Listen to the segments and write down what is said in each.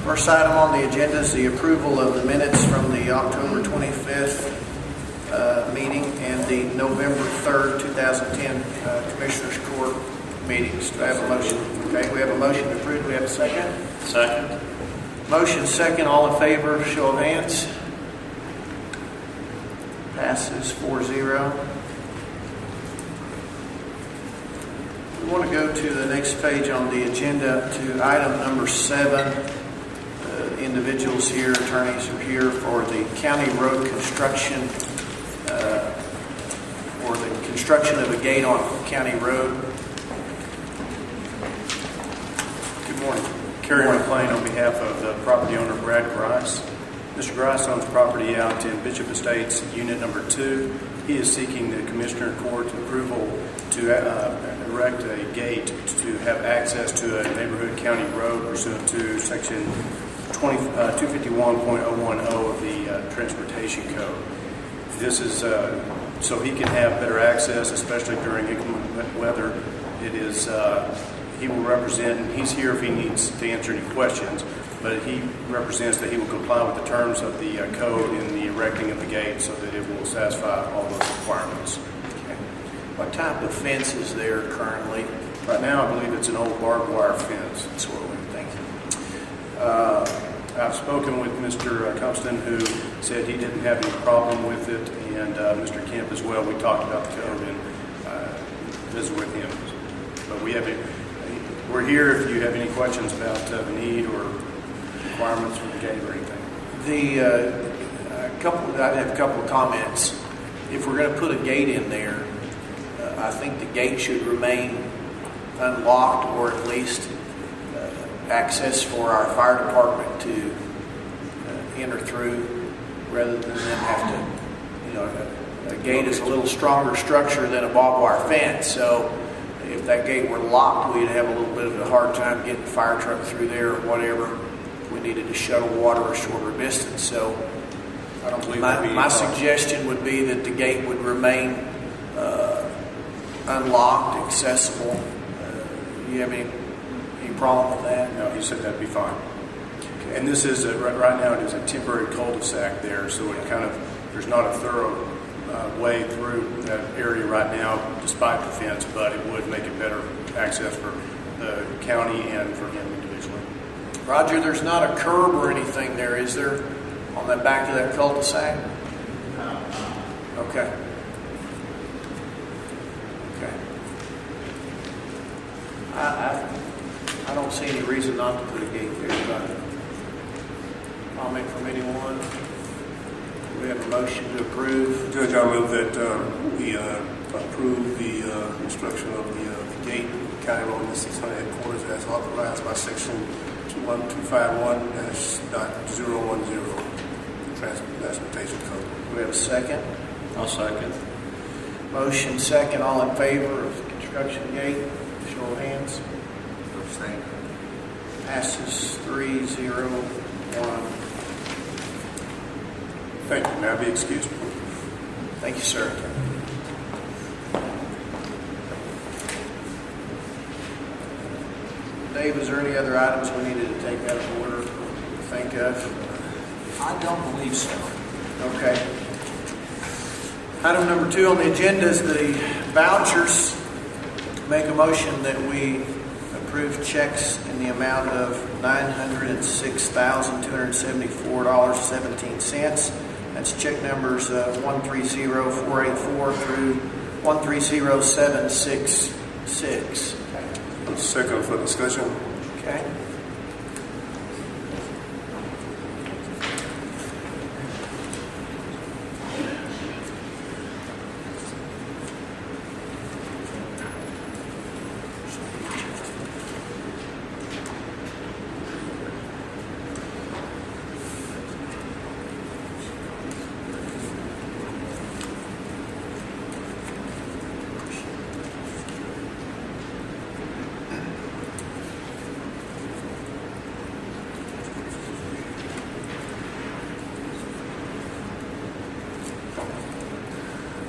First item on the agenda is the approval of the minutes from the October 25th meeting and the November 3rd, 2010 Commissioners Court meetings. Do I have a motion? Okay, we have a motion to approve. Do we have a second? Second. Motion second. All in favor, show of hands. Passes 4-0. We want to go to the next page on the agenda to item number 7. Individuals here, attorneys are here for the county road construction or the construction of a gate on County Road. Good morning. Kerry McLean on behalf of the property owner Brad Grice. Mr. Grice owns property out in Bishop Estates, Unit Number 2. He is seeking the Commissioner Court approval to erect a gate to have access to a neighborhood county road pursuant to Section 251.010 of the Transportation Code. This is so he can have better access, especially during inclement weather. It is he will represent, and he's here if he needs to answer any questions, but he represents that he will comply with the terms of the code in the erecting of the gate so that it will satisfy all those requirements. Okay. What type of fence is there currently? Right now, I believe it's an old barbed wire fence. That's what we think. I've spoken with Mr. Compston, who said he didn't have any problem with it, and Mr. Kemp as well. We talked about the code and visited with him. But we're here if you have any questions about the need or requirements for the gate or anything. I have a couple of comments. If we're going to put a gate in there, I think the gate should remain unlocked, or at least access for our fire department to enter through, rather than them have to, a gate is a little stronger structure than a barbed wire fence. So if that gate were locked, we'd have a little bit of a hard time getting the fire truck through there or whatever. We needed to shuttle water a shorter distance. So I don't believe my suggestion would be that the gate would remain unlocked, accessible. Do you have any problem with that? No, he said that'd be fine. Okay. And this is right now it is a temporary cul-de-sac there, so it there's not a thorough way through that area right now, despite the fence, but it would make it better access for the county and for him individually. Roger, there's not a curb or anything there, is there, on the back of that cul-de-sac? No. Okay. Okay. I don't see any reason not to put a gate there. Comment from anyone? We have a motion to approve. Judge, I move that we approve the construction of the gate, County Road 600 headquarters, as authorized by Section 251.010 Transportation Code. Do we have a second? I'll second. Motion second. All in favor of the construction gate? Show of hands. Abstain. Passes 3-0-1. Thank you. May I be excused? Thank you, sir. Dave, is there any other items we needed to take out of order to think of? I don't believe so. Okay. Item number 2 on the agenda is the vouchers. Make a motion that we approve checks in the amount of $906,274.17. That's check numbers 130484 through 130766. Second for discussion. Okay.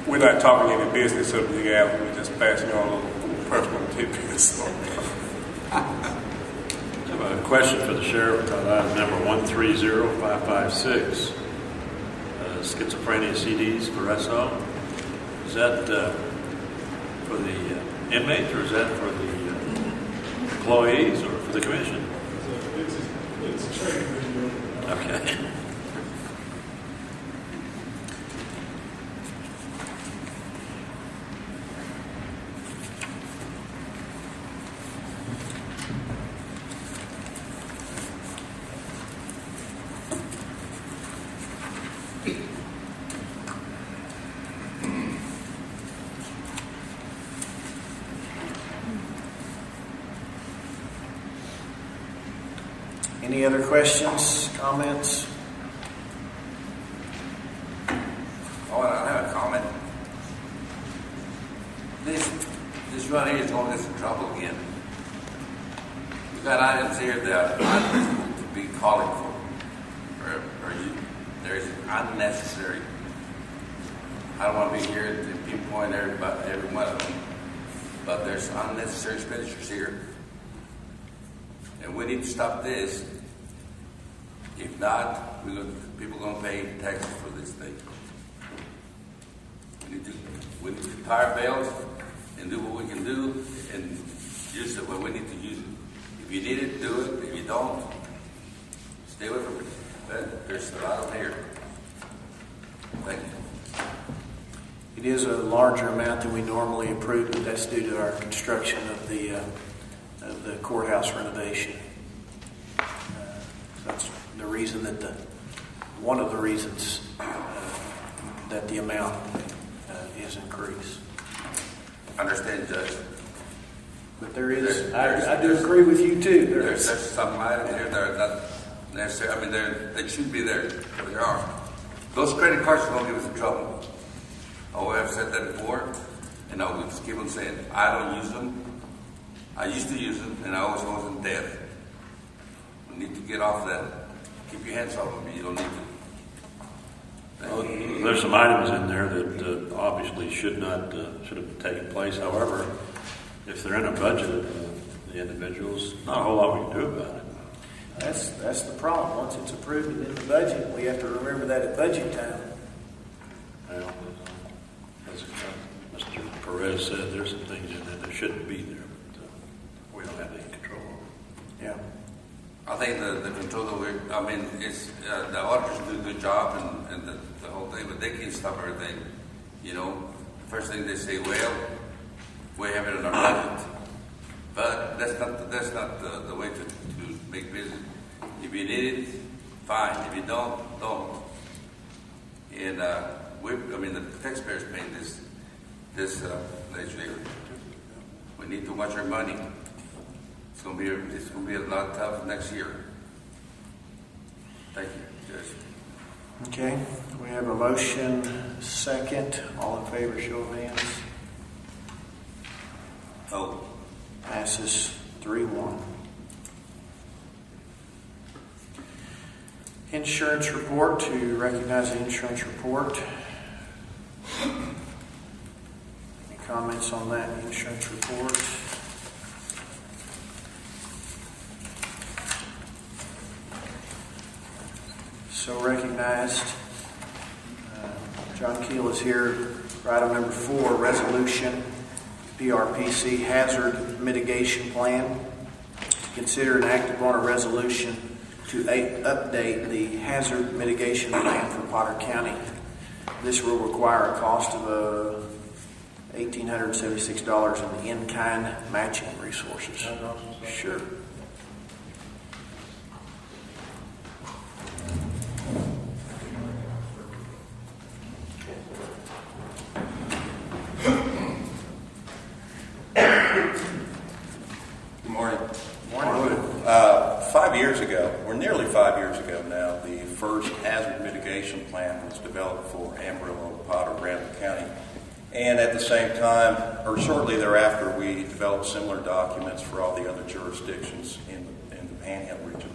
We're not talking any business of the alley. We're just passing on a little personal tidbits. So A question for the sheriff on item number 130556. Schizophrenia CDs for SO. Is that for the inmates, or is that for the employees, or for the commission? It's a training video. Okay. Any other questions, comments? Oh, and I have a comment. This right here is going to get us in trouble again. We've got items here that are not to be calling for, there's unnecessary. I don't want to be here to pinpoint every one of them, but there's unnecessary expenditures here. And we need to stop this. If not, people are going to pay taxes for this thing. We need to pay our bills and do what we can do and use it when we need to use it. If you need it, do it. If you don't, stay away from it. But there's a lot of here. Thank you. It is a larger amount than we normally approve, but that's due to our construction of the courthouse renovation. That's the reason that one of the reasons that the amount is increased. Understand, Judge. But there is, I do agree with you too. There's some items here that are not necessary. I mean, they should be there, but there are. Those credit cards are going to give us in trouble. Oh, I've said that before, and I will just keep on saying, I don't use them. I used to use them, and I always was in debt. We need to get off that. Keep your hands off of me. You don't need to. There's some items in there that obviously should have taken place. However, if they're in a budget of the individuals, not a whole lot we can do about it. That's the problem. Once it's approved and in the budget, we have to remember that at budget time. Well, as Mr. Perez said, there's some things in there that shouldn't be there, but we don't have any control over. Yeah. I think the control that it's the auditors do a good job and the whole thing, but they can't stop everything. You know, the first thing they say, well, we have it in our budget, but that's not the way to make business. If you need it, fine. If you don't. And the taxpayers paying this legislature. We need to watch our money. It's going to be a lot tough next year. Thank you, Judge. Okay. We have a motion, second. All in favor, show of hands. Oh, Passes 3-1. Insurance report, to recognize the insurance report. Any comments on that insurance report? So recognized. John Keel is here for item number 4, resolution, PRPC Hazard Mitigation Plan. Consider and act upon a resolution to update the hazard mitigation plan for Potter County. This will require a cost of $1,876 in in-kind matching resources. Sure. Good morning. Morning. 5 years ago, or nearly 5 years ago now, the first hazard mitigation plan was developed for Amarillo, Potter, Randall County. And at the same time, or shortly thereafter, we developed similar documents for all the other jurisdictions in the Panhandle region.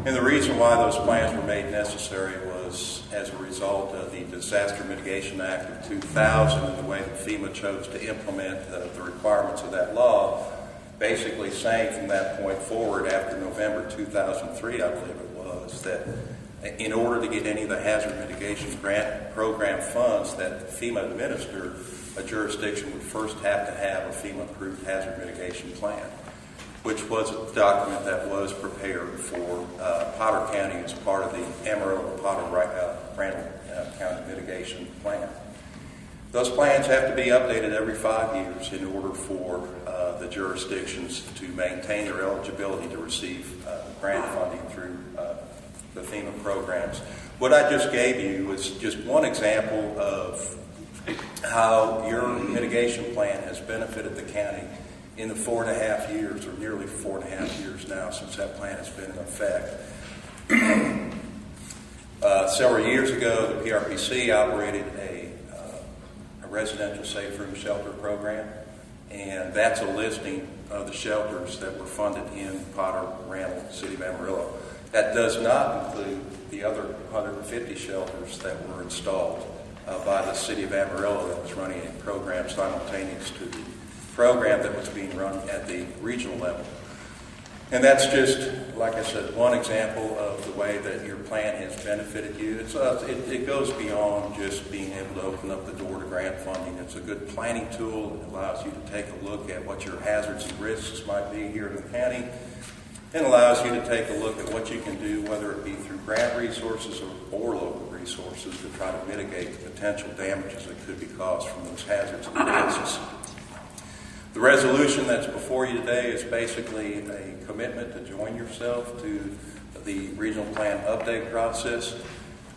And the reason why those plans were made necessary was as a result of the Disaster Mitigation Act of 2000 and the way that FEMA chose to implement the requirements of that law. basically saying from that point forward, after November 2003, I believe it was, that in order to get any of the hazard mitigation grant program funds that FEMA administered, a jurisdiction would first have to have a FEMA-approved hazard mitigation plan, which was a document that was prepared for Potter County as part of the Amarillo-Potter Randall County mitigation plan. Those plans have to be updated every 5 years in order for the jurisdictions to maintain their eligibility to receive grant funding through the FEMA programs. What I just gave you was just one example of how your mitigation plan has benefited the county in the 4.5 years, or nearly 4.5 years now, since that plan has been in effect. Several years ago, the PRPC operated a residential safe room shelter program, and that's a listing of the shelters that were funded in Potter, Randall, City of Amarillo. That does not include the other 150 shelters that were installed by the City of Amarillo that was running a program simultaneous to the program that was being run at the regional level. And that's just, like I said, one example of the way that your plan has benefited you. It goes beyond just being able to open up the door to grant funding. It's a good planning tool. It allows you to take a look at what your hazards and risks might be here in the county, and allows you to take a look at what you can do, whether it be through grant resources or local resources, to try to mitigate the potential damages that could be caused from those hazards and risks. The resolution that's before you today is basically a commitment to join yourself to the regional plan update process.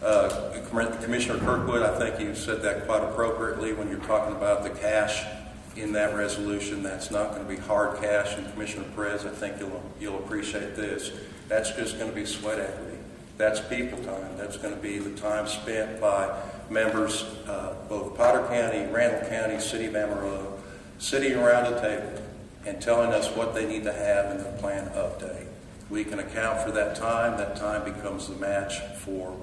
Commissioner Kirkwood, I think you said that quite appropriately when you're talking about the cash in that resolution. That's not going to be hard cash. And Commissioner Perez, I think you'll appreciate this. That's just going to be sweat equity. That's people time. That's going to be the time spent by members, both Potter County, Randall County, City of Amarillo, sitting around a table and telling us what they need to have in the plan update. We can account for that time. That time becomes the match for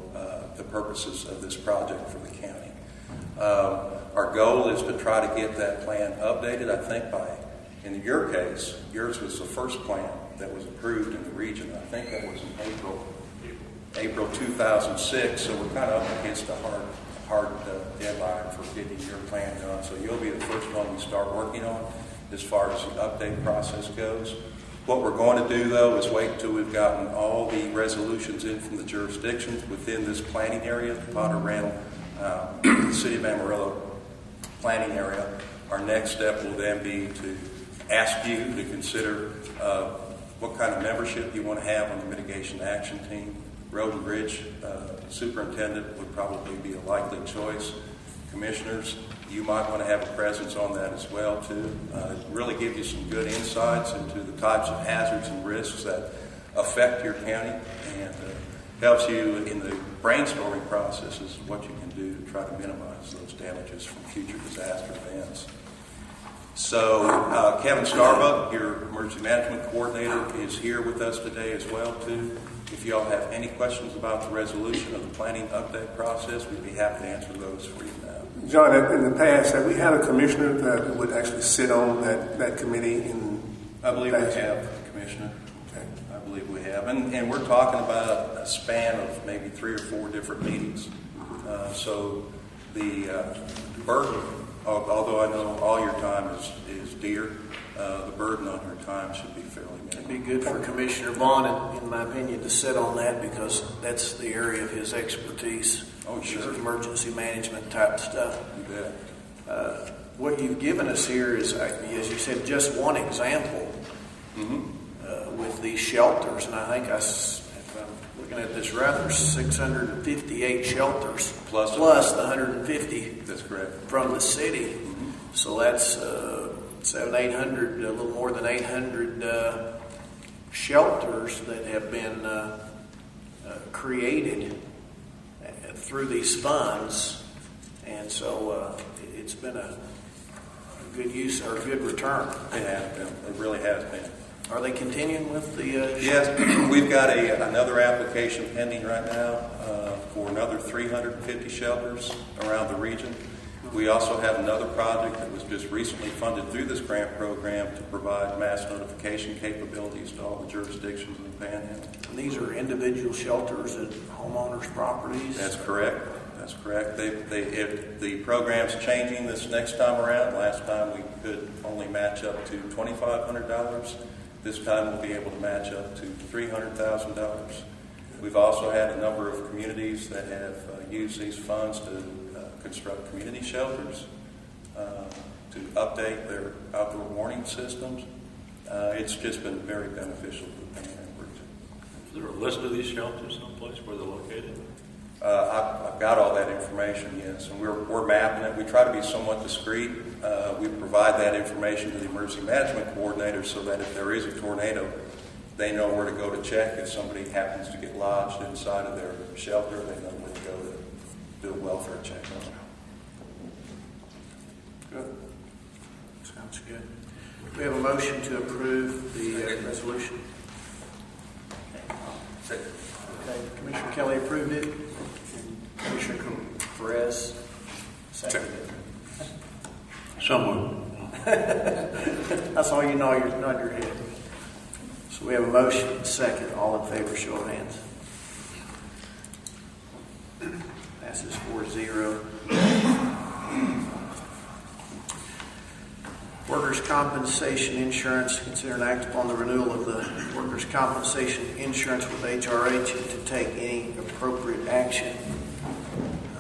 the purposes of this project for the county. Our goal is to try to get that plan updated, I think in your case, yours was the first plan that was approved in the region. I think that was in April 2006, so we're kind of up against a hard deadline for getting your plan done. So you'll be the first one we start working on as far as the update process goes. What we're going to do, though, is wait until we've gotten all the resolutions in from the jurisdictions within this planning area, the Potter, Randall, City of Amarillo planning area. Our next step will then be to ask you to consider what kind of membership you want to have on the mitigation action team. Road and Bridge superintendent would probably be a likely choice. Commissioners, you might want to have a presence on that as well, too. It really gives you some good insights into the types of hazards and risks that affect your county, and helps you in the brainstorming processes of what you can do to try to minimize those damages from future disaster events. So Kevin Starbuck, your emergency management coordinator, is here with us today as well, too. If you all have any questions about the resolution of the planning update process, we'd be happy to answer those for you now. John, in the past, have we had a commissioner that would actually sit on that committee? I believe we have, Commissioner. Okay. I believe we have. And we're talking about a span of maybe 3 or 4 different meetings. So the burden, although I know all your time is dear, the burden on your time should be fairly minimal. It'd be good for Commissioner Vaughn, in my opinion, to sit on that, because that's the area of his expertise. Oh, sure. Emergency management type stuff. You bet. What you've given us here is, as you said, just one example with these shelters. And I think, if I'm looking at this right, there's 658 shelters plus the 150. That's correct. From the city. So that's 800, a little more than 800 shelters that have been created through these funds, and so it's been a good use or a good return. It has been. It really has been. Are they continuing with the? Yes, we've got another application pending right now for another 350 shelters around the region. We also have another project that was just recently funded through this grant program to provide mass notification capabilities to all the jurisdictions in the Panhandle. And these are individual shelters at homeowners' properties? That's correct. That's correct. If the program's changing this next time around. Last time we could only match up to $2,500. This time we'll be able to match up to $300,000. We've also had a number of communities that have used these funds to construct community shelters, to update their outdoor warning systems. It's just been very beneficial to the Panhandle region. Is there a list of these shelters someplace where they're located? I've got all that information, yes, and we're mapping it. We try to be somewhat discreet. We provide that information to the emergency management coordinators so that if there is a tornado, they know where to go to check. If somebody happens to get lodged inside of their shelter, they know where to go to do a welfare check on them. Good. Sounds good. We have a motion to approve the resolution. Second. Okay, Commissioner Kelly approved it. And Commissioner Perez seconded it. Someone. That's all you know, you're nodding your head. So we have a motion, second. All in favor, show of hands. Passes 4-0. Workers' compensation insurance. Consider an act upon the renewal of the workers' compensation insurance with HRH and to take any appropriate action.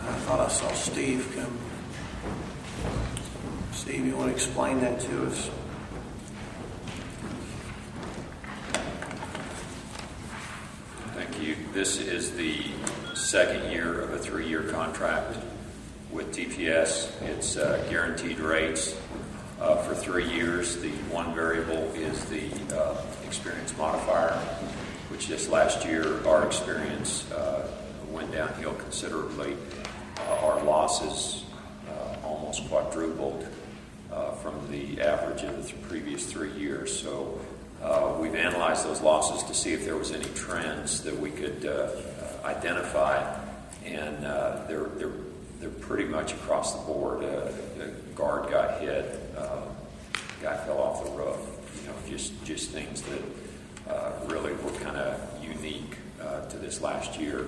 I thought I saw Steve come. Steve, you want to explain that to us? Thank you. This is the second year of a 3-year contract with TPS. It's guaranteed rates for 3 years. The one variable is the experience modifier, which just last year our experience went downhill considerably. Our losses almost quadrupled from the average of the previous 3 years. So we've analyzed those losses to see if there was any trends that we could identify, and they're pretty much across the board. The guard got hit, guy fell off the roof. Just things that really were kind of unique to this last year.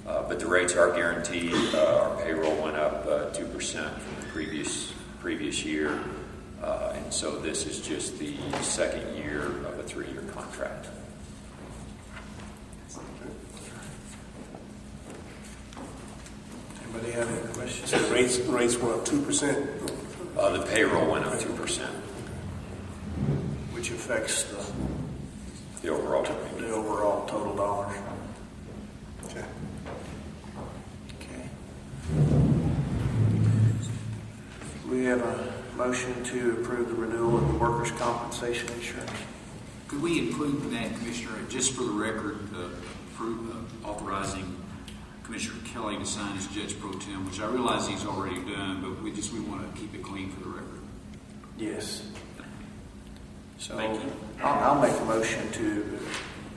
But the rates are guaranteed. Our payroll went up 2% from the previous year. And so this is just the second year of a 3-year contract. Anybody have any questions? So rates went up 2%. The payroll went up 2%. Which affects The overall. the overall total dollars. Okay. Okay. We have a motion to approve the renewal of the workers' compensation insurance. Could we include in that, Commissioner, just for the record, authorizing Commissioner Kelly to sign as Judge Pro Tem, which I realize he's already done, but we want to keep it clean for the record. Yes. So Thank you. I'll make a motion to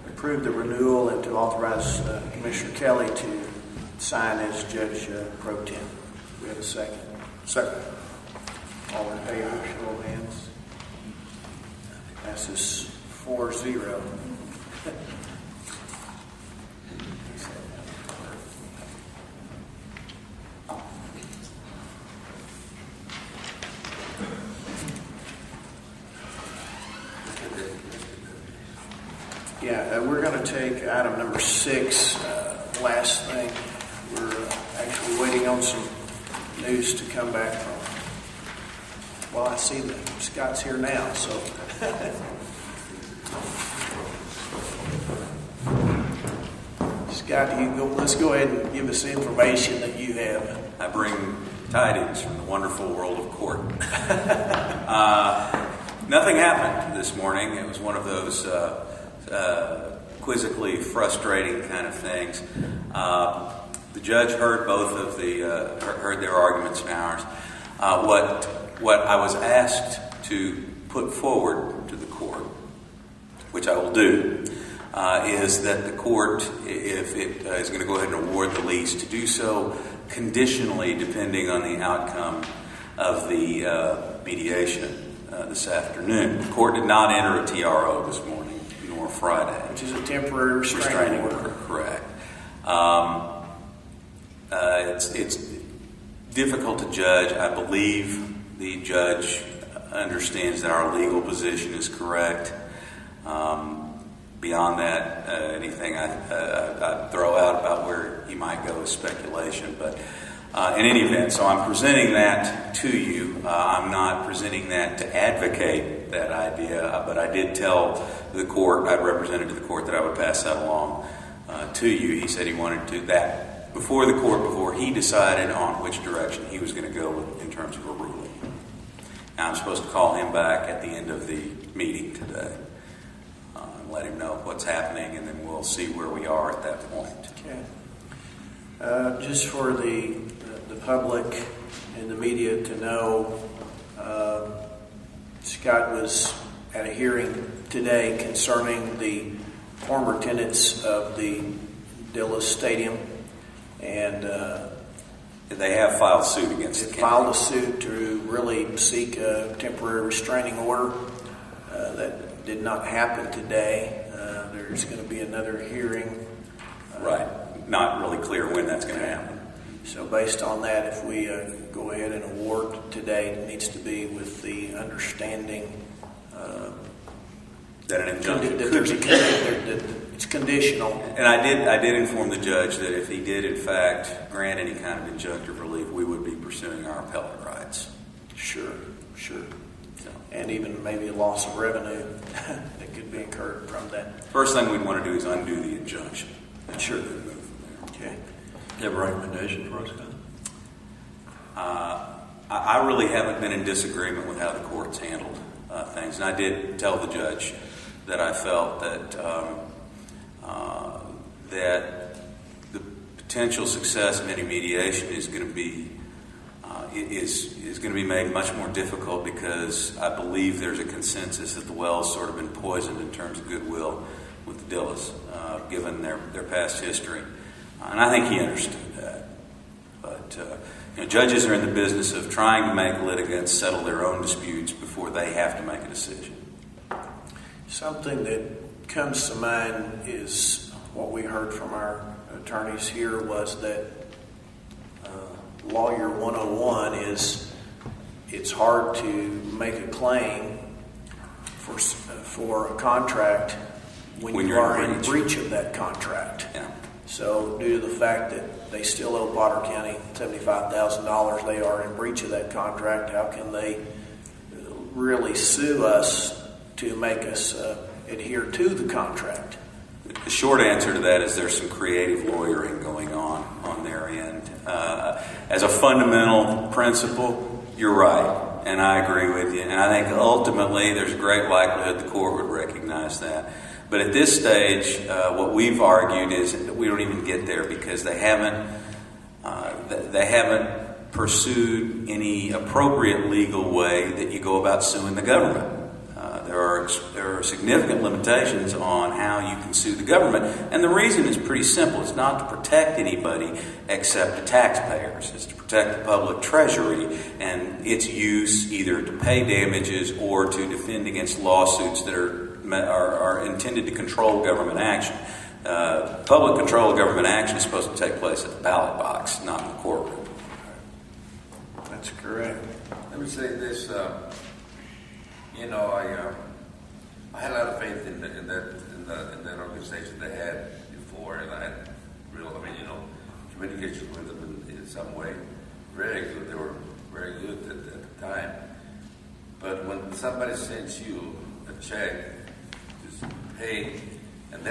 approve the renewal and to authorize Commissioner Kelly to sign as Judge Pro Tem. We have a second. Second. All in favor, show of hands. Passes 4-0. Yeah, we're going to take item number 6, last thing. We're actually waiting on some news to come back from. Well, I see that Scott's here now, so. Scott, let's go ahead and give us the information that you have. I bring tidings from the wonderful world of court. Nothing happened this morning. It was one of those quizzically frustrating kind of things. The judge heard heard their arguments and ours. What I was asked to put forward to the court, which I will do, is that the court, if it is going to go ahead and award the lease, to do so conditionally depending on the outcome of the mediation this afternoon. The court did not enter a TRO this morning, nor Friday. Which is a temporary restraining order. Correct. It's difficult to judge. I believe the judge understands that our legal position is correct. Beyond that, anything I throw out about where he might go is speculation. But in any event, so I'm presenting that to you. I'm not presenting that to advocate that idea, but I did tell the court, I represented to the court that I would pass that along to you. He said he wanted to do that before the court, before he decided on which direction he was going to go in terms of a ruling. Now, I'm supposed to call him back at the end of the meeting today and let him know what's happening, and then we'll see where we are at that point. Okay. Just for the public and the media to know, Scott was at a hearing today concerning the former tenants of the Dillis Stadium, and they have filed suit against the filed a suit to really seek a temporary restraining order. That did not happen today. There's going to be another hearing. Right. Not really clear when that's going to happen. So based on that, if we go ahead and award today, it needs to be with the understanding that an injunction that it's conditional. And I did inform the judge that if he did in fact grant any kind of injunctive relief, we would be pursuing our appellate rights. Sure. So, and even maybe a loss of revenue that could be incurred from that. First thing we'd want to do is undo the injunction. And sure, then move from there. Okay. Do you have a recommendation for us, guys? I really haven't been in disagreement with how the court's handled things. And I did tell the judge that I felt that that the potential success of any mediation is going to be is going to be made much more difficult, because I believe there's a consensus that the well's sort of been poisoned in terms of goodwill with the Dillis, given their past history. And I think he understood that. But judges are in the business of trying to make litigants settle their own disputes before they have to make a decision. Something that comes to mind is what we heard from our attorneys here, was that Lawyer 101 is it's hard to make a claim for a contract when you are in breach of that contract. Yeah. So due to the fact that they still owe Potter County $75,000, they are in breach of that contract. How can they really sue us to make us adhere to the contract? The short answer to that is there's some creative lawyering going on their end. As a fundamental principle, you're right, and I agree with you. And I think ultimately there's a great likelihood the court would recognize that. But at this stage, what we've argued is that we don't even get there, because they haven't pursued any appropriate legal way that you go about suing the government. There are significant limitations on how you can sue the government, and the reason is pretty simple. It's not to protect anybody except the taxpayers. It's to protect the public treasury and its use either to pay damages or to defend against lawsuits that are intended to control government action. Public control of government action is supposed to take place at the ballot box, not in the courtroom. That's correct. Let me say this. I had a lot of faith in that organization they had before, and I had communication with them in some way. Very good. They were very good at the time. But when somebody sends you a check to pay, and I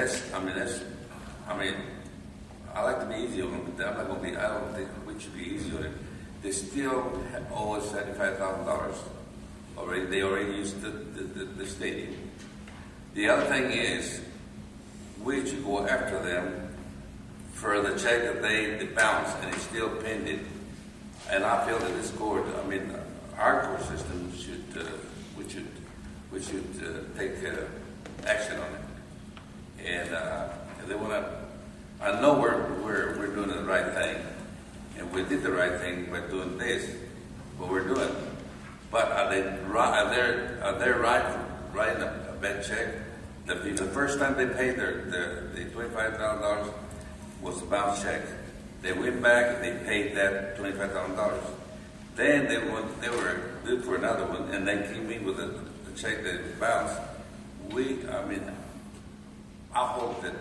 like to be easy on them, but I don't think we should be easy on it. They still owe us $75,000. They already used the stadium. The other thing is, we should go after them for the check that they bounced, and it's still pending. And I feel that this court, our court system we should take action on it. And they want to. I know we're doing the right thing, and we did the right thing by doing this. what we're doing. But are they writing a bad check? The first time they paid the $25,000 was a bounce check. They went back and they paid that $25,000. Then they were due for another one, and they came in with a check that bounced. I hope that,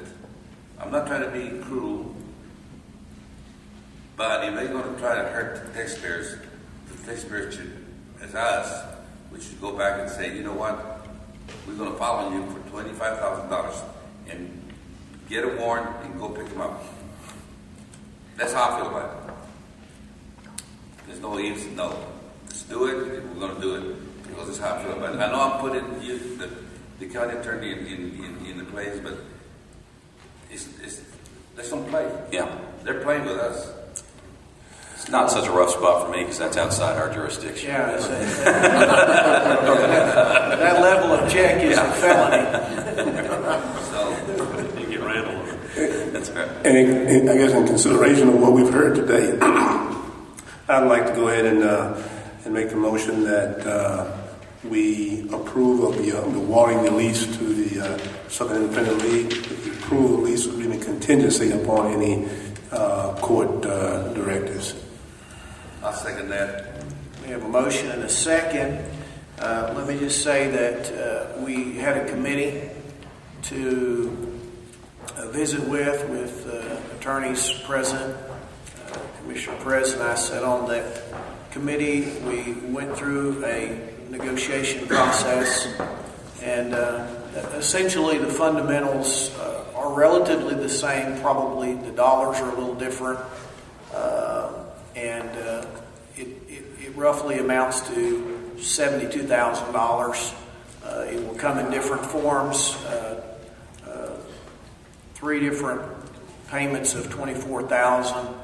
I'm not trying to be cruel, but if they're going to try to hurt the taxpayers should, as us, we should go back and say, you know what, we're going to follow you for $25,000 and get a warrant and go pick them up. That's how I feel about it. There's no ifs, no. Let's do it, we're going to do it, because that's how I feel about it. I know I'm putting the county attorney in the place, but there's some play. Yeah. They're playing with us. It's not such a rough spot for me because that's outside our jurisdiction. Yeah, that level of check is a felony. So You get ran over. That's right. And I guess in consideration of what we've heard today, I'd like to go ahead and make the motion that we approve of the awarding the lease to the Southern Independent League, approve the lease agreement contingency upon any court directives. I'll second that. We have a motion and a second. Let me just say that we had a committee to visit with attorneys present, Commissioner President. I sat on that committee. We went through a negotiation process, and essentially the fundamentals are relatively the same. Probably the dollars are a little different, and it roughly amounts to $72,000. It will come in different forms, 3 different payments of $24,000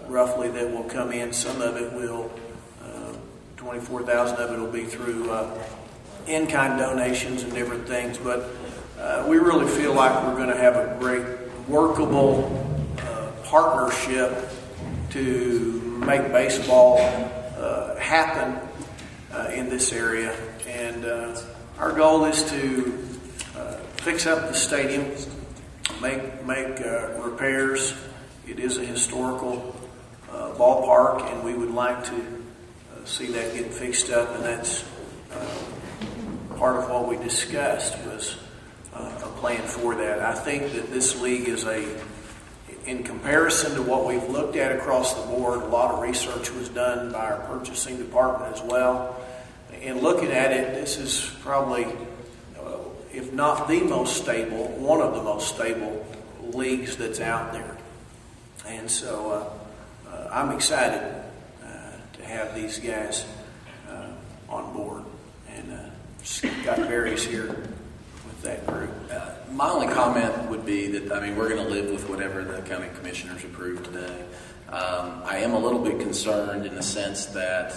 roughly that will come in. Some of it will, 24,000 of it will be through in-kind donations and different things, but we really feel like we're going to have a great workable partnership to make baseball happen in this area. And our goal is to fix up the stadium, make repairs. It is a historical ballpark, and we would like to see that get fixed up, and that's part of what we discussed was a plan for that. I think that this league is in comparison to what we've looked at across the board, a lot of research was done by our purchasing department as well. In looking at it, this is probably, if not the most stable, one of the most stable leagues that's out there. And so I'm excited to have these guys on board. And Scott Berry's here with that group. My only comment would be that, we're going to live with whatever the county commissioners approve today. I am a little bit concerned in the sense that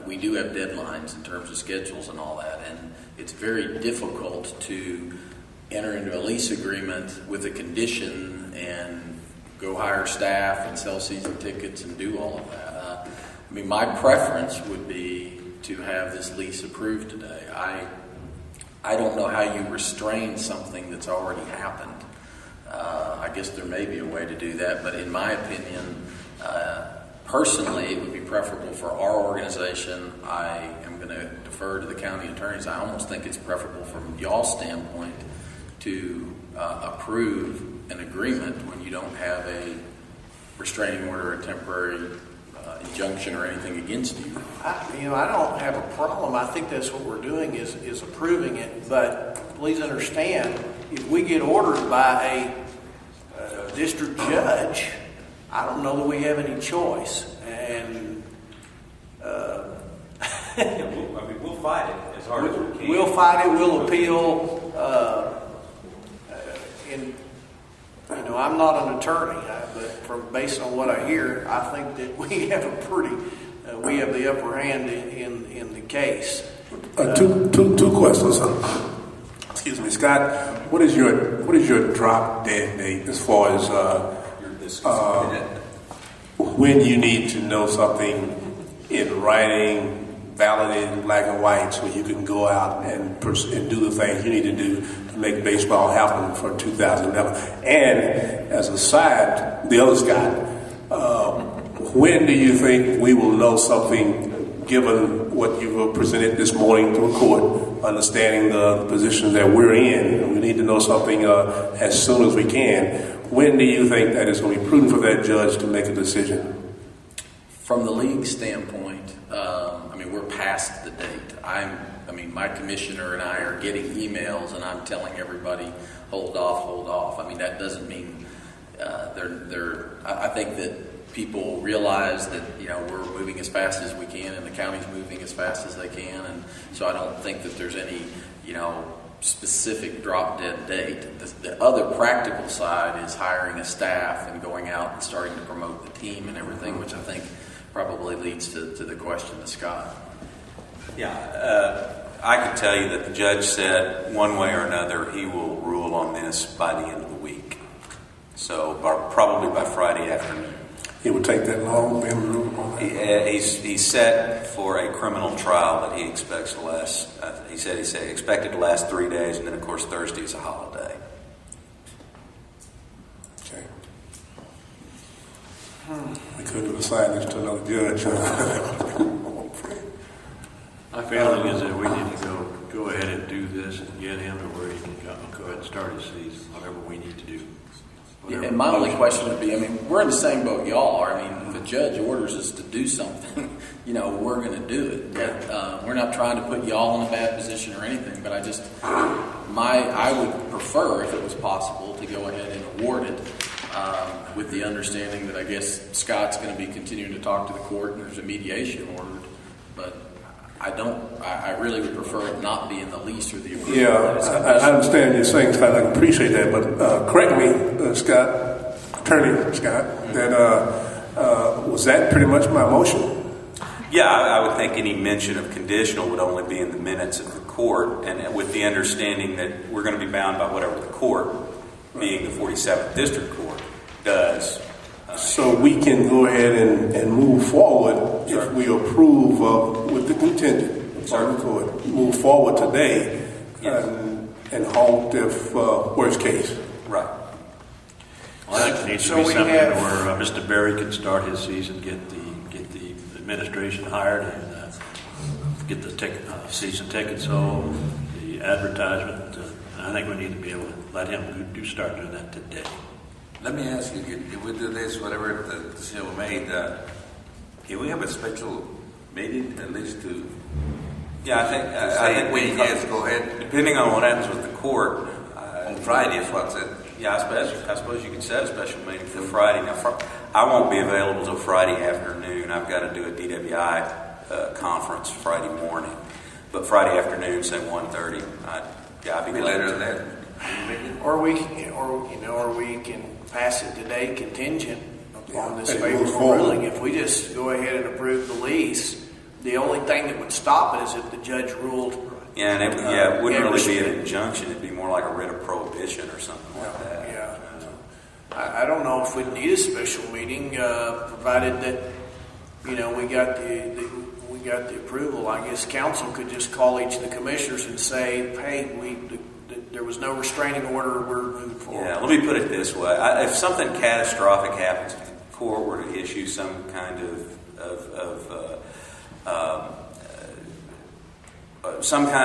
we do have deadlines in terms of schedules and all that, and it's very difficult to enter into a lease agreement with a condition and go hire staff and sell season tickets and do all of that. My preference would be to have this lease approved today. I don't know how you restrain something that's already happened. I guess there may be a way to do that, but in my opinion, personally, it would be preferable for our organization. I am going to defer to the county attorneys. I almost think it's preferable from y'all's standpoint to approve an agreement when you don't have a restraining order, a temporary injunction, or anything against you. I don't have a problem. I think that's what we're doing is approving it. But please understand, if we get ordered by a district judge, I don't know that we have any choice. And we'll fight it as hard as we can. We'll fight it. We'll appeal. I'm not an attorney, but based on what I hear, I think that we have we have the upper hand in the case. Two questions. Excuse me, Scott. What is your drop dead date as far as when you need to know something in writing, validated in black and white, so you can go out and do the things you need to do to make baseball happen for 2011. And as a side, the other Scott, when do you think we will know something, given what you've presented this morning to a court, understanding the position that we're in, and we need to know something as soon as we can. When do you think that it's going to be prudent for that judge to make a decision? From the league standpoint, we're past the date. My commissioner and I are getting emails, and I'm telling everybody, hold off. That doesn't mean I think that people realize that we're moving as fast as we can, and the county's moving as fast as they can, and so I don't think that there's any specific drop dead date. The other practical side is hiring a staff and going out and starting to promote the team and everything, which I think probably leads to the question to Scott. Yeah, I can tell you that the judge said one way or another he will rule on this by the end of the week. So probably by Friday afternoon. It would take that long for him to rule on that? He's set for a criminal trial that he expects to last. He said expected to last 3 days, and then of course Thursday is a holiday. Okay. We could have assigned this to another judge. My feeling is that we need to go ahead and do this and get him to where he can go ahead and start his season, whatever we need to do. Yeah, and my only question would be, we're in the same boat y'all are. If a judge orders us to do something, we're going to do it. But we're not trying to put y'all in a bad position or anything, but I would prefer, if it was possible, to go ahead and award it with the understanding that I guess Scott's going to be continuing to talk to the court and there's a mediation ordered. But I really would prefer it not be in the lease or the agreement. Yeah, I understand you're saying, Scott. I appreciate that, but correct me, Scott, Attorney Scott, that was that pretty much my motion? Yeah, I would think any mention of conditional would only be in the minutes of the court, and with the understanding that we're going to be bound by whatever the court, being the 47th District Court, does. So we can go ahead and move forward if we approve with the contingent on the court. Move forward today and halt if worst case. Right. Well, I think there needs to be something where Mr. Berry can start his season, get the administration hired, and get the season ticket sold, the advertisement. I think we need to be able to let him start doing that today. Let me ask you, if we do this, whatever the decision we made, can we have a special meeting at least to? Yeah, I think we yes, go ahead. Depending on what happens with the court, on Friday is what's it? Yeah, I suppose you could set a special meeting for Friday. Now, I won't be available till Friday afternoon. I've got to do a DWI conference Friday morning, but Friday afternoon, say 1:30. I'll be later than that. Or we can pass it today contingent upon this favorable ruling. If we just go ahead and approve the lease, the only thing that would stop it is if the judge ruled. Yeah, and it wouldn't really be an injunction. It'd be more like a writ of prohibition or something like that. Yeah. I don't know if we'd need a special meeting, provided that we got the approval. I guess council could just call each of the commissioners and say, "Hey, there was no restraining order. We're moving forward." Yeah, let me put it this way: if something catastrophic happens, if the court were to issue some kind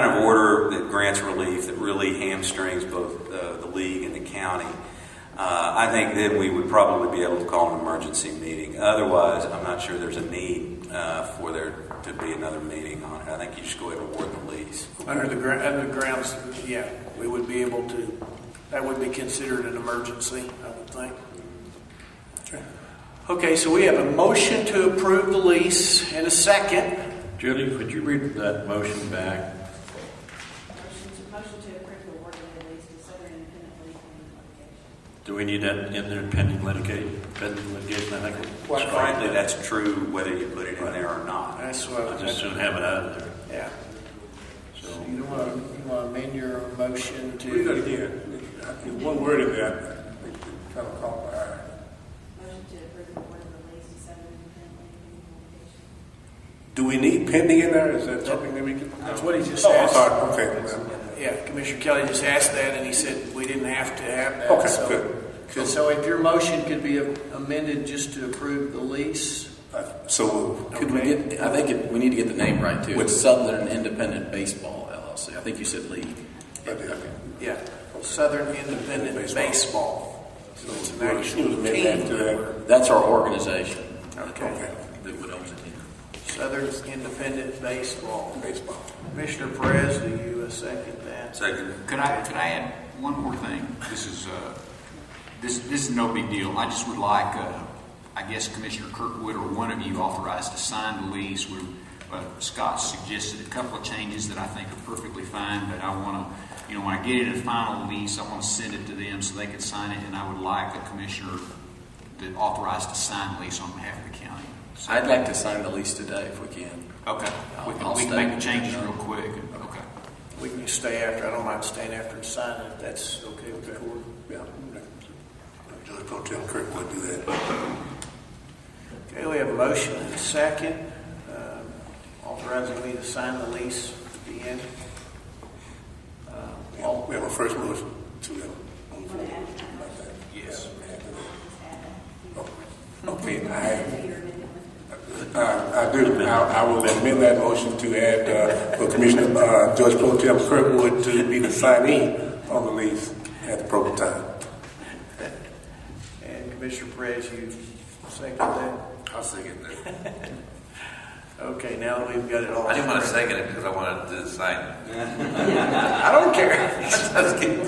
of order that grants relief that really hamstrings both the league and the county, I think then we would probably be able to call an emergency meeting. Otherwise, I'm not sure there's a need for there to be another meeting on it. I think you just go ahead and award the lease. Under the grounds, yeah, we would be able to. That would be considered an emergency, I would think. Okay, so we have a motion to approve the lease and a second. Julie, could you read that motion back? Motion to approve the award of the lease to Southern Independent League litigation. Do we need that in there, pending litigation? I think. Quite frankly, that's true whether you put it in there or not. That's what I just soon have it out of there. Yeah. So you want to amend your motion to? Read that again. One word in there. Kind of caught my eye. Motion to approve the award of the lease to Southern Independent League litigation. Do we need pending in there? Is that something that we can? That's what he just Oh, I'm asked. sorry. Okay. Yeah, Commissioner Kelly just asked that, and he said we didn't have to have that. Okay, so, good. So if your motion could be amended just to approve the lease. So Could we get? I think we need to get the name right too. It's Southern Independent Baseball LLC. I think you said league. Yeah, Southern Independent Baseball. So it's an actual amend team. that to that. That's our organization. Okay. That would own the team. Southern Independent Baseball. Commissioner Perez, do you second that? Second. Could I add one more thing? This is no big deal. I just would like, I guess Commissioner Kirkwood or one of you authorized to sign the lease. Scott suggested a couple of changes that I think are perfectly fine, but I want to, when I get it in a final lease, I want to send it to them so they can sign it, and I would like the commissioner that authorized to sign the lease on behalf of the county. So I'd like to sign the lease today if we can. Okay. We I'll can stay. make the changes real quick. Okay. We can stay after. I don't mind staying after and signing if that's okay with the court. Yeah. Judge Pro Tem Kirk would do that. Okay, we have a motion and a second authorizing me to sign the lease at the end. We have a first motion to Yes. Okay, I do. I will amend that motion to add for Commissioner Judge Pro Tem Kirkwood to be the signee on the lease at the proper time. And Commissioner Perez, you second that? I'll second that. Okay, now that we've got it all. I didn't want to second it because I wanted to sign it. I don't care. Just kidding.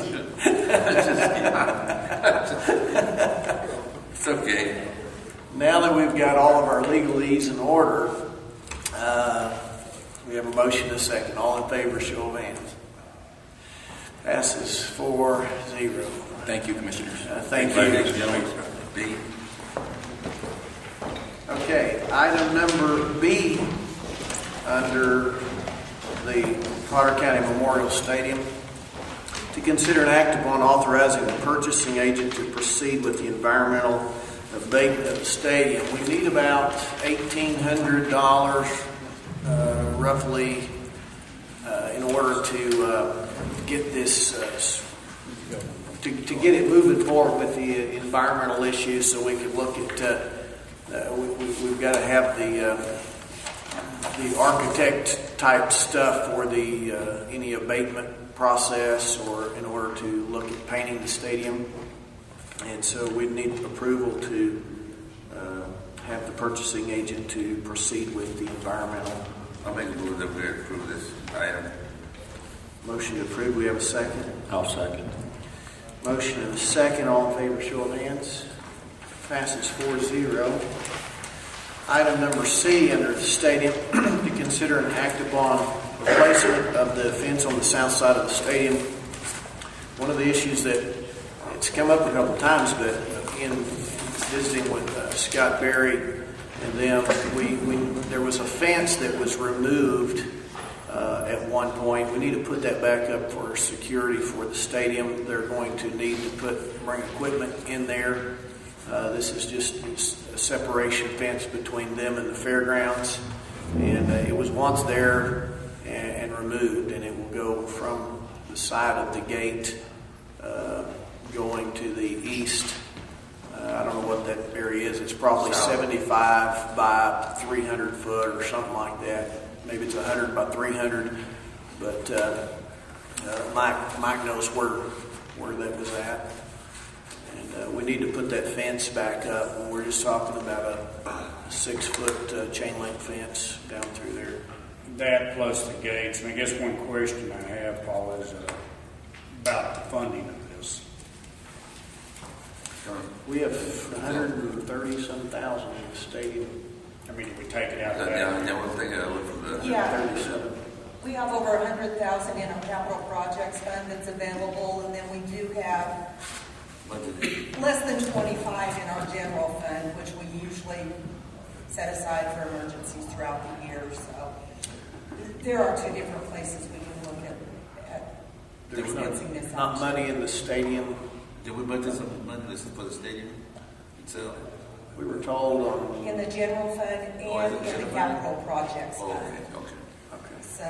It's okay. Now that we've got all of our legalese in order, we have a motion and a second. All in favor, show of hands. Passes 4-0. Thank you, Commissioners. Thank you. B. Okay, item number B under the Potter County Memorial Stadium. To consider an act upon authorizing the purchasing agent to proceed with the environmental abatement of the stadium. We need about $1,800 roughly in order to get this, to get it moving forward with the environmental issues so we can look at we've got to have the architect type stuff for the any abatement process or in order to look at painting the stadium. And so we need approval to have the purchasing agent to proceed with the environmental. I'll make a move that we approve this item. Motion to approve. We have a second. I'll second. Motion and a second. All in favor, show of hands. Passes 4-0. Item number C under the stadium to consider an act upon replacement of the fence on the south side of the stadium. One of the issues that it's come up a couple of times, but in visiting with Scott Berry and them, there was a fence that was removed at one point. We need to put that back up for security for the stadium. They're going to need to bring equipment in there. This is just a separation fence between them and the fairgrounds, and it was once there and removed, and it will go from the side of the gate going to the east. I don't know what that area is. It's probably 75 by 300 foot or something like that. Maybe it's 100 by 300, but Mike knows where that was at. And we need to put that fence back up. And we're just talking about a 6-foot chain link fence down through there. That plus the gates. And I guess one question I have, Paul, is about the funding of this. We have 130-some thousand in the stadium. I mean, if we take it out of that. Yeah, we'll take it out from the. Yeah. 37. We have over 100,000 in our capital projects fund that's available, and then we do have less than 25 in our general fund, which we usually set aside for emergencies throughout the year. So there are two different places we can look at There's financing this. not action. money in the stadium. Did we budget some money for the stadium itself? We were told on, in the general fund and in the capital projects Oh, fund. okay. So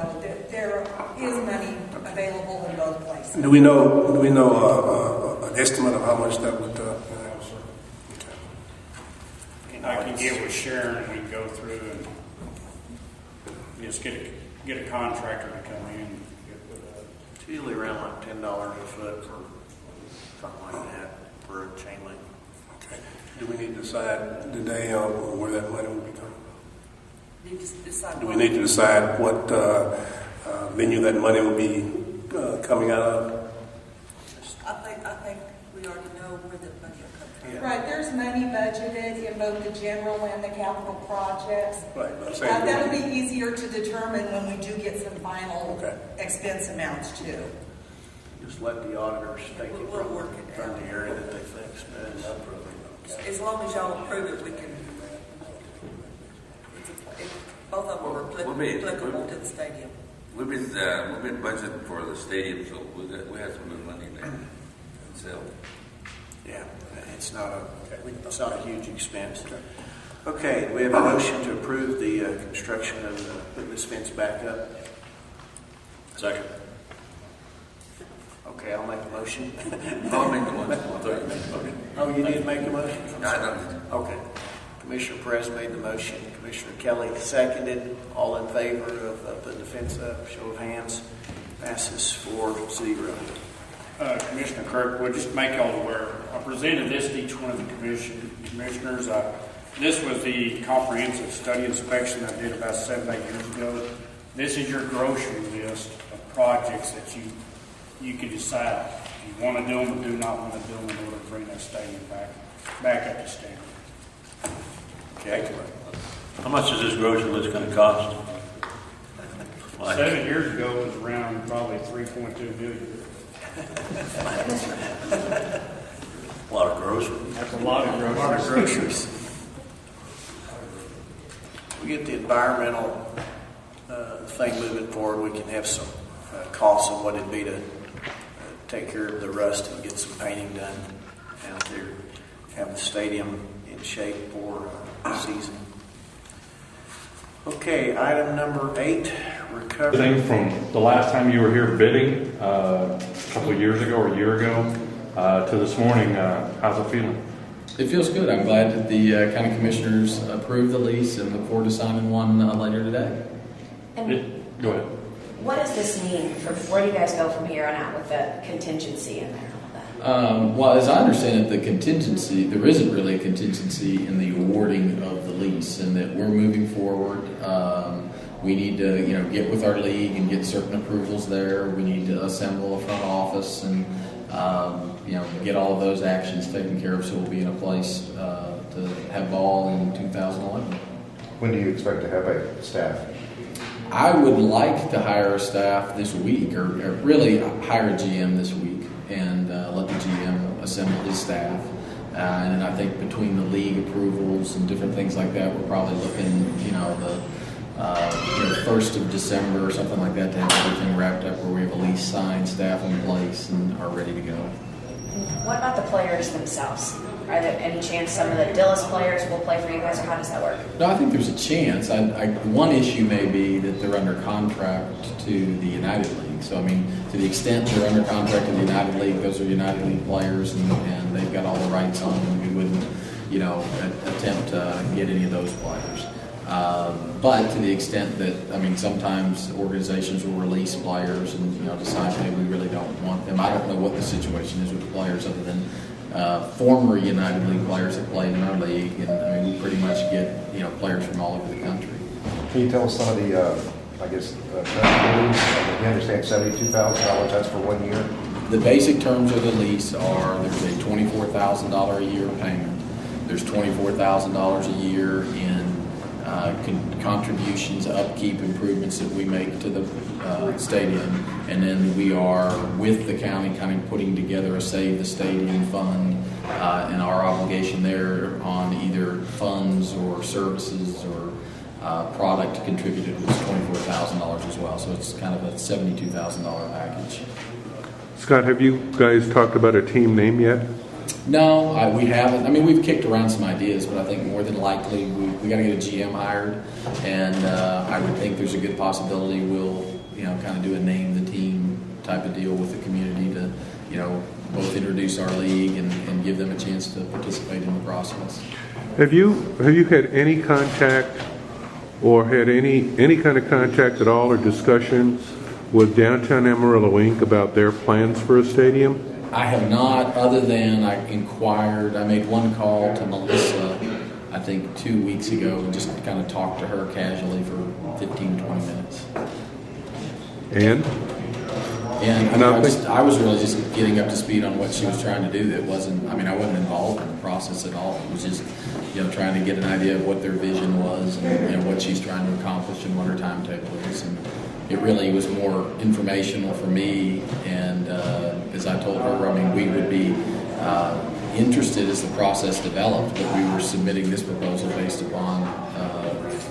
there is money available in both places. Do we know an estimate of how much that would? I can get with Sharon and we can go through and just get a contractor to come in. it's usually around like $10 a foot or something like that for a chain link. Okay. Do we need to decide today on where that money will be coming? Do we need to decide what venue that money will be coming out of? I think we already know where the money will come from. Yeah. Right, there's money budgeted in both the general and the capital projects. Right. I'm saying That'll be easier to determine when we do get some final Okay. expense amounts too. Just let the auditors take it We'll work it from out. the area that they think's best. As long as y'all approve it, we can. Both of them are applicable to the stadium. We've been budgeting for the stadium, so we have some good money there. So, Yeah, it's not a huge expense. Okay, we have a motion to approve the construction of putting this fence back up. Second. Okay, I'll make a motion. I'll make the one. I thought you made the motion. Oh, you did make a motion? No, I don't. Okay. Commissioner Perez made the motion. Commissioner Kelly seconded. All in favor of putting the fence up? Show of hands. Passes 4-0. Commissioner Kirkwood, just to make y'all aware, I presented this to each one of the commissioners. This was the comprehensive study inspection I did about 7-8 years ago. This is your grocery list of projects that you can decide if you want to do them or do not want to do them in order to bring that stadium back up to standard. Okay. How much is this grocery list going to cost? 7 years ago, it was around probably $3.2 million. A lot of groceries. That's a lot of groceries. A lot of groceries. We get the environmental thing moving forward. We can have some costs on what it'd be to take care of the rust and get some painting done out there. Have the stadium in shape for the season. Okay, item number 8, recovery. Thing from the last time you were here bidding, a couple of years ago or a year ago, to this morning, how's it feeling? It feels good. I'm glad that the county commissioners approved the lease and look forward to signing one later today. And go ahead. What does this mean? Where do you guys go from here on out with the contingency in there? Well, as I understand it, the contingency, there isn't really a contingency in the awarding of the lease, and that we're moving forward. We need to, get with our league and get certain approvals there. We need to assemble a front office and, get all of those actions taken care of so we'll be in a place to have ball in 2011. When do you expect to have a staff? I would like to hire a staff this week, or really hire a GM this week, and let the GM assemble his staff. And then I think between the league approvals and different things like that, we're probably looking, the 1st of December or something like that to have everything wrapped up where we have a lease signed, staff in place, and are ready to go. What about the players themselves? Are there any chance some of the Dillis players will play for you guys, or how does that work? No, I think there's a chance. One issue may be that they're under contract to the United League. So, to the extent they're under contract to the United League, those are United League players, and they've got all the rights on them. We wouldn't, attempt to get any of those players. But to the extent that, sometimes organizations will release players and, decide, hey, we really don't want them. I don't know what the situation is with the players other than former United League players that played in our league, and we pretty much get players from all over the country. Can you tell us some of the, terms? You understand $72,000, that's for 1 year? The basic terms of the lease are there's a $24,000 a year payment. There's $24,000 a year in contributions, upkeep improvements that we make to the stadium, and then we are with the county kind of putting together a Save the Stadium fund, and our obligation there on either funds or services or product contributed was $24,000 as well. So it's kind of a $72,000 package. Scott, have you guys talked about a team name yet? No, we haven't. I mean, we've kicked around some ideas, but I think more than likely we got to get a GM hired, and I would think there's a good possibility we'll, kind of do a name the team type of deal with the community to, both introduce our league and give them a chance to participate in the process. Have you had any contact or had any kind of contact at all or discussion with Downtown Amarillo Inc. about their plans for a stadium? I have not, other than I made one call to Melissa, I think 2 weeks ago, and just kind of talked to her casually for 15, 20 minutes. And I was really just getting up to speed on what she was trying to do. I wasn't involved in the process at all. It was just, trying to get an idea of what their vision was and what she's trying to accomplish and what her timetable is. And it really was more informational for me. And as I told her, we would be interested as the process developed, but we were submitting this proposal based upon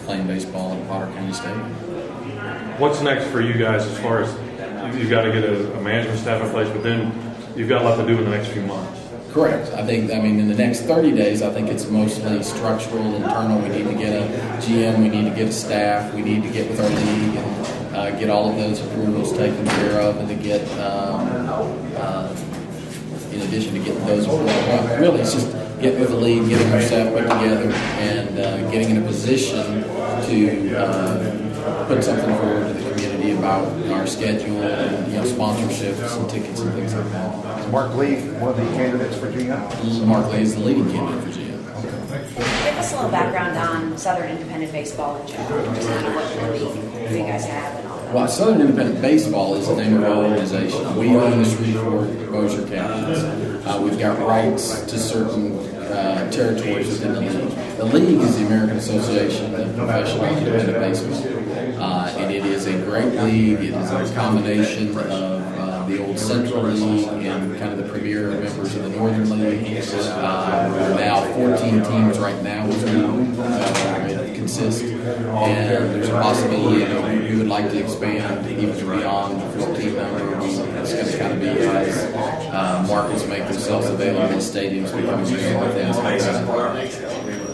playing baseball at Potter County Stadium. What's next for you guys as far as you've got to get a management staff in place, but then you've got a lot to do in the next few months? Correct. In the next 30 days, I think it's mostly structural, internal. We need to get a GM, we need to get a staff, we need to get with our league and get all of those approvals taken care of, and to get, in addition to getting those approvals, really it's just getting with the league, getting our staff put together, and getting in a position to put something forward to the community about our schedule and sponsorships and tickets and things like that. Is Mark Lee one of the candidates for GM? Mark Lee is the leading candidate for GM. Give us a little background on Southern Independent Baseball in general, just kind of what league you guys have and all that. Well, Southern Independent Baseball is the name of our organization. We own the Shreveport-Bossier Captains. We've got rights to certain territories within the league. The league is the American Association of Professional Independent Baseball. And it is a great league. It is a combination of the old Central League and kind of the premier members of the Northern League. Now 14 teams right now with it consists, and there's a possibility we would like to expand even beyond the 14 number. It's going to kind of be as markets make themselves available, stadiums become available, things like that.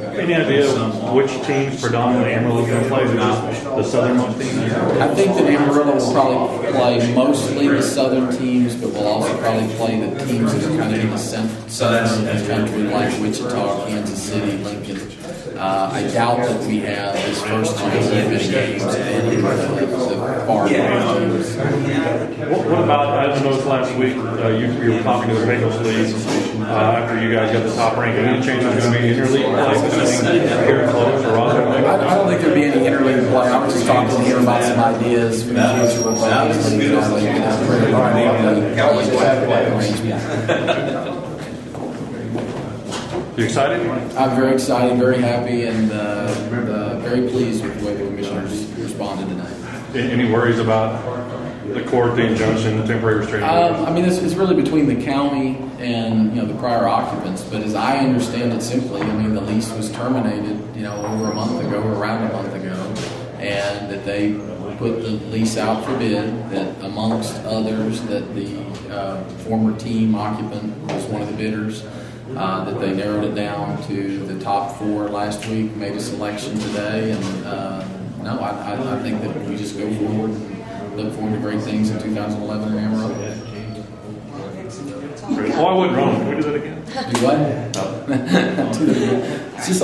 Any idea which teams predominantly Amarillo is going to play? The southernmost teams? I think that Amarillo will probably play mostly the southern teams, but we'll also probably play the teams that are kind of in the southern of the country, like Wichita, Kansas City, Lincoln. I doubt that we have this first year as many games as any of the far teams. What about, I noticed last week you were talking to the Bengals League after you guys got the top rank. Any changes going to be interleague play between here close or Rondo? I don't think there'll be any interleague play. I was just talking to him about some ideas for the future with both these leagues. You excited? I'm very excited, very happy, and very pleased with the way the commissioners responded tonight. Any worries about the court, the injunction, the temporary restraining orders? It's really between the county and the prior occupants. But as I understand it simply, the lease was terminated over a month ago, or around a month ago, and that they put the lease out for bid. That amongst others, that the former team occupant was one of the bidders. That they narrowed it down to the top 4 last week, made a selection today, and I think that we just go forward and look forward to great things in 2011 in Amarillo. Oh, I wasn't wrong. Can we do that again? Do what? No. It's just